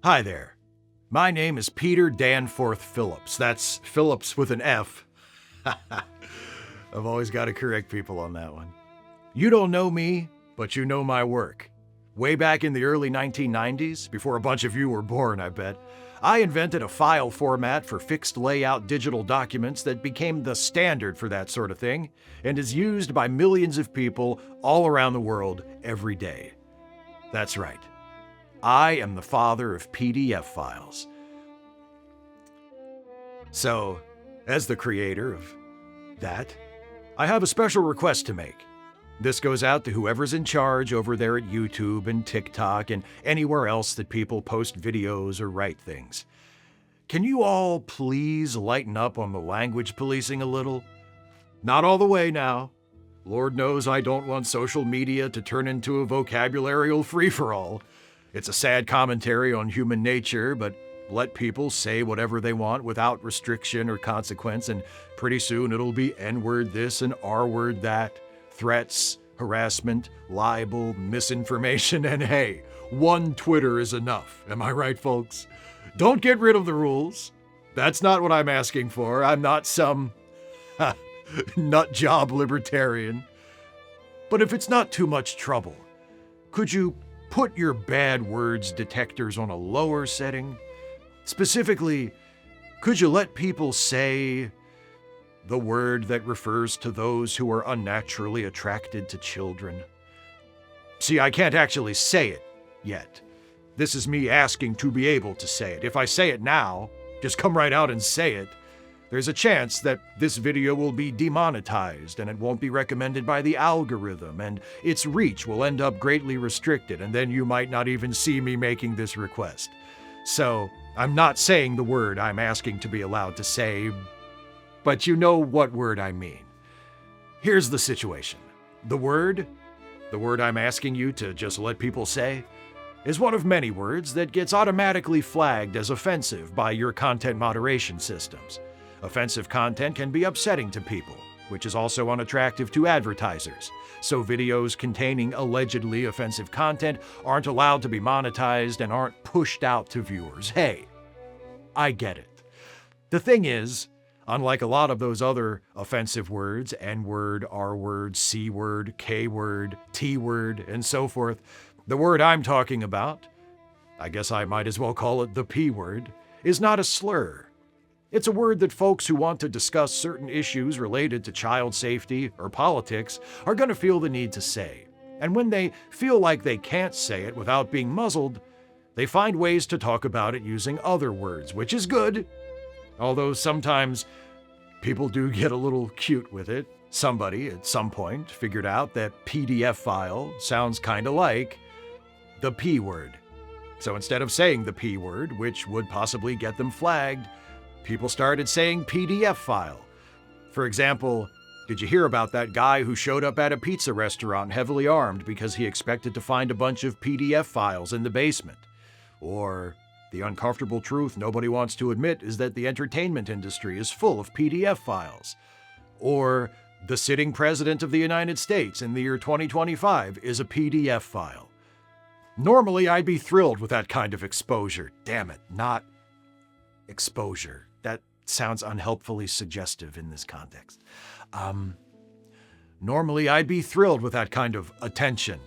Hi there. My name is Peter Danforth Phillips. That's Phillips with an F. I've always got to correct people on that one. You don't know me, but you know my work. Way back in the early 1990s, before a bunch of you were born, I bet, I invented a file format for fixed layout digital documents that became the standard for that sort of thing and is used by millions of people all around the world every day. That's right. I am the father of PDF files. So, as the creator of that, I have a special request to make. This goes out to whoever's in charge over there at YouTube and TikTok and anywhere else that people post videos or write things. Can you all please lighten up on the language policing a little? Not all the way now. Lord knows I don't want social media to turn into a vocabularial free-for-all. It's a sad commentary on human nature, but let people say whatever they want without restriction or consequence, and pretty soon it'll be N-word this and R-word that, threats, harassment, libel, misinformation, and hey, one Twitter is enough. Am I right, folks? Don't get rid of the rules. That's not what I'm asking for. I'm not some nut job libertarian. But if it's not too much trouble, could you put your bad words detectors on a lower setting? Specifically, could you let people say the word that refers to those who are unnaturally attracted to children? See, I can't actually say it yet. This is me asking to be able to say it. If I say it now, just come right out and say it, there's a chance that this video will be demonetized and it won't be recommended by the algorithm and its reach will end up greatly restricted, and then you might not even see me making this request. So, I'm not saying the word I'm asking to be allowed to say, but you know what word I mean. Here's the situation. The word I'm asking you to just let people say, is one of many words that gets automatically flagged as offensive by your content moderation systems. Offensive content can be upsetting to people, which is also unattractive to advertisers. So videos containing allegedly offensive content aren't allowed to be monetized and aren't pushed out to viewers. Hey, I get it. The thing is, unlike a lot of those other offensive words, N-word, R-word, C-word, K-word, T-word, and so forth, the word I'm talking about, I guess I might as well call it the P-word, is not a slur. It's a word that folks who want to discuss certain issues related to child safety or politics are going to feel the need to say. And when they feel like they can't say it without being muzzled, they find ways to talk about it using other words, which is good. Although sometimes people do get a little cute with it. Somebody at some point figured out that PDF file sounds kind of like the P word. So instead of saying the P word, which would possibly get them flagged, people started saying PDF file. For example, did you hear about that guy who showed up at a pizza restaurant heavily armed because he expected to find a bunch of PDF files in the basement? Or the uncomfortable truth nobody wants to admit is that the entertainment industry is full of PDF files. Or the sitting president of the United States in the year 2025 is a PDF file. Normally, I'd be thrilled with that kind of exposure. Damn it, not exposure. That sounds unhelpfully suggestive in this context. Normally, I'd be thrilled with that kind of attention.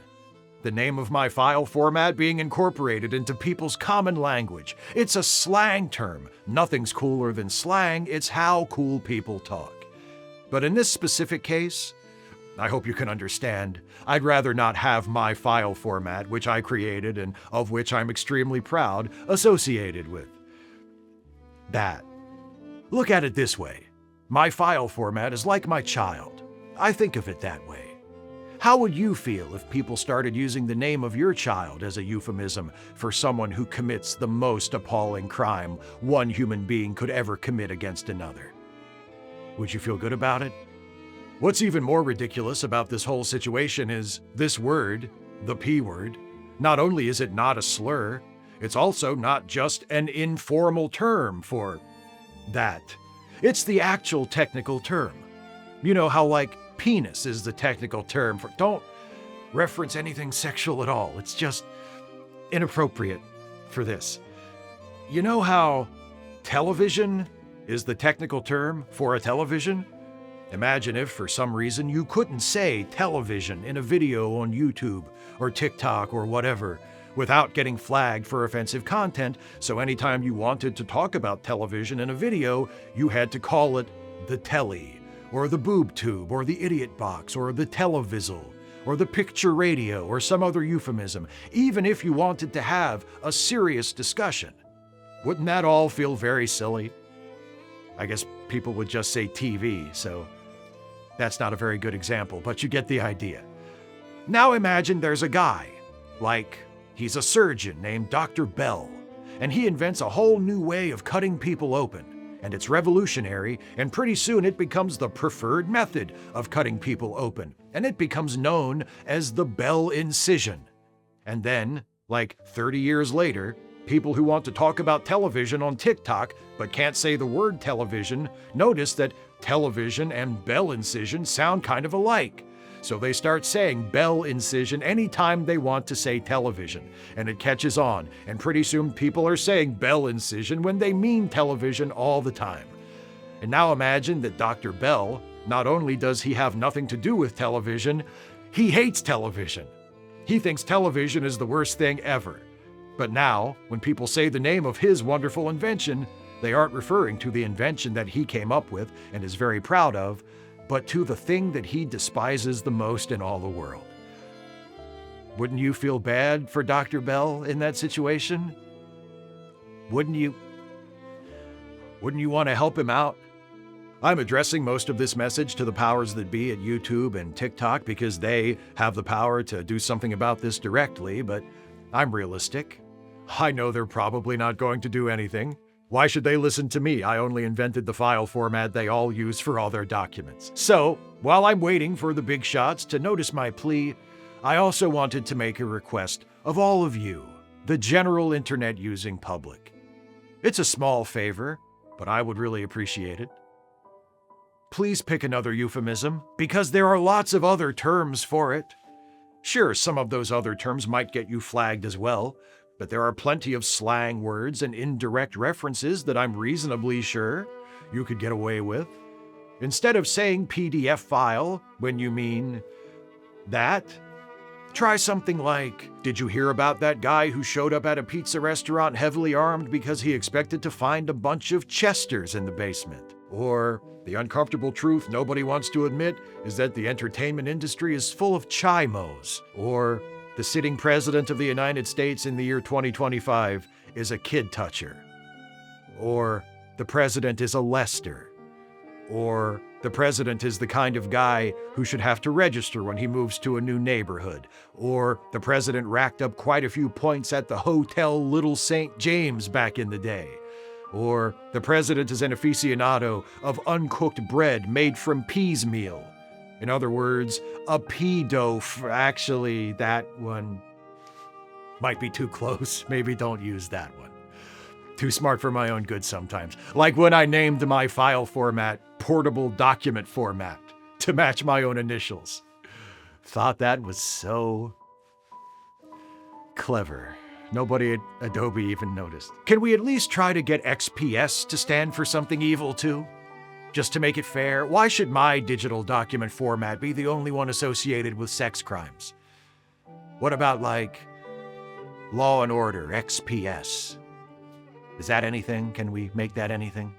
The name of my file format being incorporated into people's common language. It's a slang term. Nothing's cooler than slang. It's how cool people talk. But in this specific case, I hope you can understand, I'd rather not have my file format, which I created and of which I'm extremely proud, associated with that. Look at it this way. My file format is like my child. I think of it that way. How would you feel if people started using the name of your child as a euphemism for someone who commits the most appalling crime one human being could ever commit against another? Would you feel good about it? What's even more ridiculous about this whole situation is this word, the P word, not only is it not a slur, it's also not just an informal term for that. It's the actual technical term. You know how like penis is the technical term for, don't reference anything sexual at all. It's just inappropriate for this. You know how television is the technical term for a television? Imagine if, for some reason, you couldn't say television in a video on YouTube or TikTok or whatever without getting flagged for offensive content, so anytime you wanted to talk about television in a video, you had to call it the telly, or the boob tube, or the idiot box, or the televizzle, or the picture radio, or some other euphemism, even if you wanted to have a serious discussion. Wouldn't that all feel very silly? I guess people would just say TV, so that's not a very good example, but you get the idea. Now imagine there's a guy, like he's a surgeon named Dr. Bell, and he invents a whole new way of cutting people open, and it's revolutionary, and pretty soon it becomes the preferred method of cutting people open, and it becomes known as the Bell incision. And then, like 30 years later, people who want to talk about television on TikTok but can't say the word television notice that television and Bell incision sound kind of alike. So they start saying Bell incision anytime they want to say television, and it catches on, and pretty soon people are saying Bell incision when they mean television all the time. And now imagine that Dr. Bell, not only does he have nothing to do with television, he hates television. He thinks television is the worst thing ever. But now, when people say the name of his wonderful invention, they aren't referring to the invention that he came up with and is very proud of, but to the thing that he despises the most in all the world. Wouldn't you feel bad for Dr. Bell in that situation? Wouldn't you want to help him out? I'm addressing most of this message to the powers that be at YouTube and TikTok because they have the power to do something about this directly, but I'm realistic. I know they're probably not going to do anything. Why should they listen to me? I only invented the file format they all use for all their documents. So, while I'm waiting for the big shots to notice my plea, I also wanted to make a request of all of you, the general internet-using public. It's a small favor, but I would really appreciate it. Please pick another euphemism, because there are lots of other terms for it. Sure, some of those other terms might get you flagged as well, but there are plenty of slang words and indirect references that I'm reasonably sure you could get away with. Instead of saying PDF file when you mean that, try something like, did you hear about that guy who showed up at a pizza restaurant heavily armed because he expected to find a bunch of Chesters in the basement? Or, the uncomfortable truth nobody wants to admit is that the entertainment industry is full of chimos. Or, the sitting president of the United States in the year 2025 is a kid toucher. Or, the president is a Lester. Or, the president is the kind of guy who should have to register when he moves to a new neighborhood. Or, the president racked up quite a few points at the Hotel Little St. James back in the day. Or, the president is an aficionado of uncooked bread made from peas meal. In other words, a pedo. Actually, that one might be too close. Maybe don't use that one. Too smart for my own good sometimes. Like when I named my file format Portable Document Format to match my own initials. Thought that was so clever. Nobody at Adobe even noticed. Can we at least try to get XPS to stand for something evil too? Just to make it fair, why should my digital document format be the only one associated with sex crimes? What about, like, Law and Order, XPS? Is that anything? Can we make that anything?